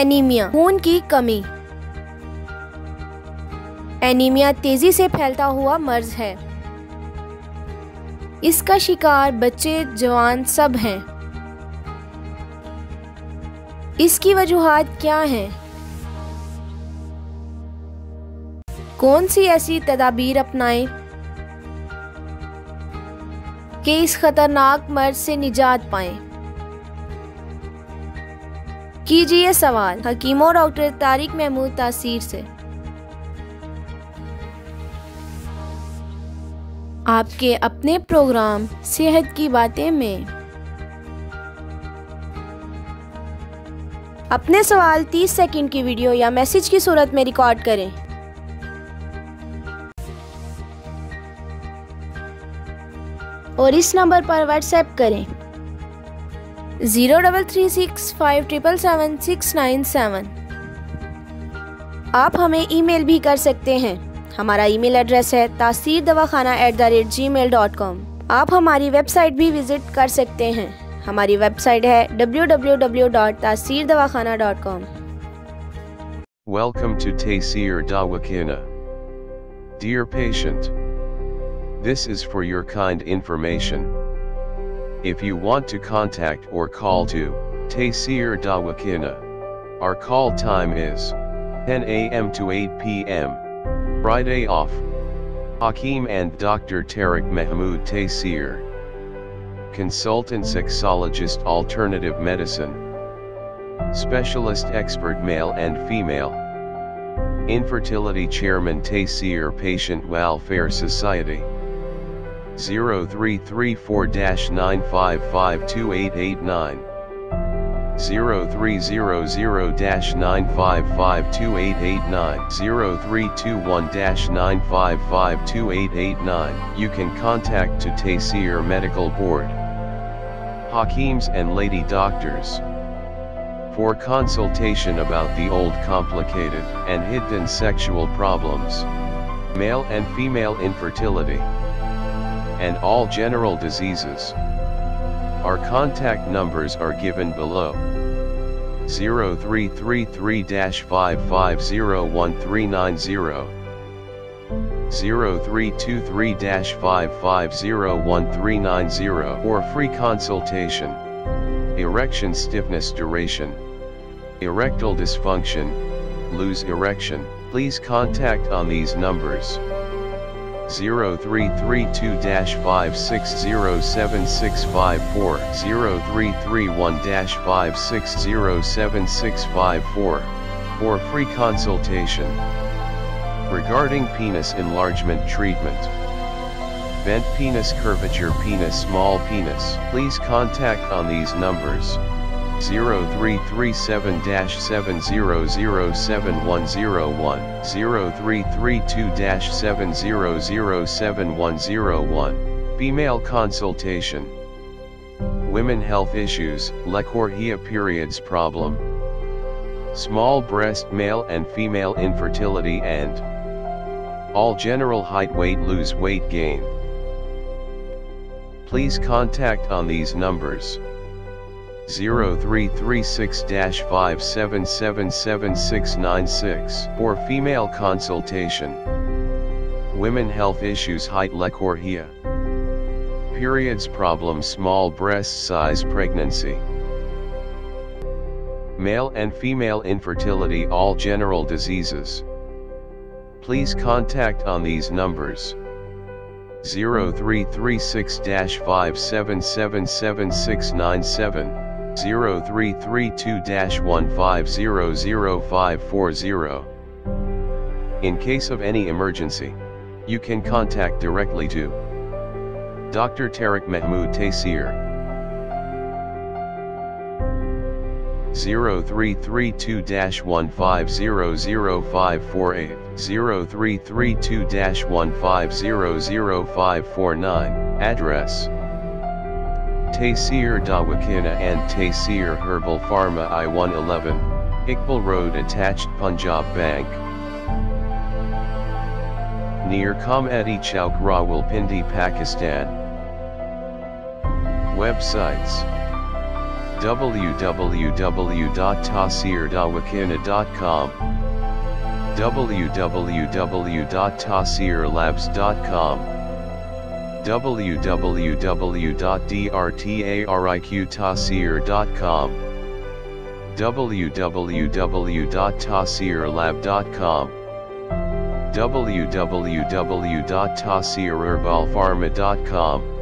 Anaemia, खून की कमी। एनीमिया तेजी से फैलता हुआ मर्ज है। इसका शिकार बच्चे, जवान सब हैं। इसकी वजूहात क्या हैं? कौन सी ऐसी तदाबीर अपनाएं कि इस खतरनाक मर्ज से निजात पाएं? कीजिए सवाल हकीम और डॉक्टर तारिक महमूद तासीर से। आपके अपने प्रोग्राम सेहत की बातें में अपने सवाल 30 सेकंड की वीडियो या मैसेज की सूरत में रिकॉर्ड करें। और इस नंबर पर व्हाट्सएप करें 033657777697। आप हमें ईमेल भी कर सकते हैं। हमारा ईमेल एड्रेस है taseerdawakhana@gmail.com। आप हमारी वेबसाइट भी विजिट कर सकते हैं। हमारी वेबसाइट है www.taseerdawakhana.com। Welcome to Taseer DawaKhana. Dear patient, this is for your kind information. If you want to contact or call to Taseer DawaKhana, our call time is 10 a.m. to 8 p.m. Friday off. Hakeem and Dr. Tariq Mahmood Taseer, Consultant Sexologist Alternative Medicine, Specialist Expert Male and Female, Infertility Chairman Taseer Patient Welfare Society, 0334-9552889, 0300-9552889, 0321-9552889. You can contact to Taseer Medical Board, Hakeems and Lady Doctors, for consultation about the old complicated and hidden sexual problems, male and female infertility, and all general diseases. Our contact numbers are given below. 0333-5501390, 0323-5501390 for free consultation. Erection stiffness duration, erectile dysfunction, lose erection. Please contact on these numbers. 0332-5607654, 0331-5607654, for free consultation. Regarding penis enlargement treatment, bent penis curvature, penis small penis, please contact on these numbers. 0337-7007101, 0332-7007101, female consultation. Women health issues, lechorrhea, periods problem, small breast, male and female infertility, and all general height, weight lose, weight gain. Please contact on these numbers. 0336-5777696 for female consultation. Women health issues, height, lechorrhea, periods problem, small breast size, pregnancy, male and female infertility, all general diseases. Please contact on these numbers. 0336-5777697, 0332-1500540. In case of any emergency, you can contact directly to Dr. Tariq Mahmood Taseer. 0332-1500548, 0332-1500549, address Taseer DawaKhana and Taseer Herbal Pharma, I-111, Iqbal Road, attached Punjab Bank, near Comedy Chowk, Rawalpindi, Pakistan. Websites www.taseerdawakhana.com, www.taseerlabs.com, www.drtariqtaseer.com, www.taseerlab.com, www.taseerherbalpharma.com,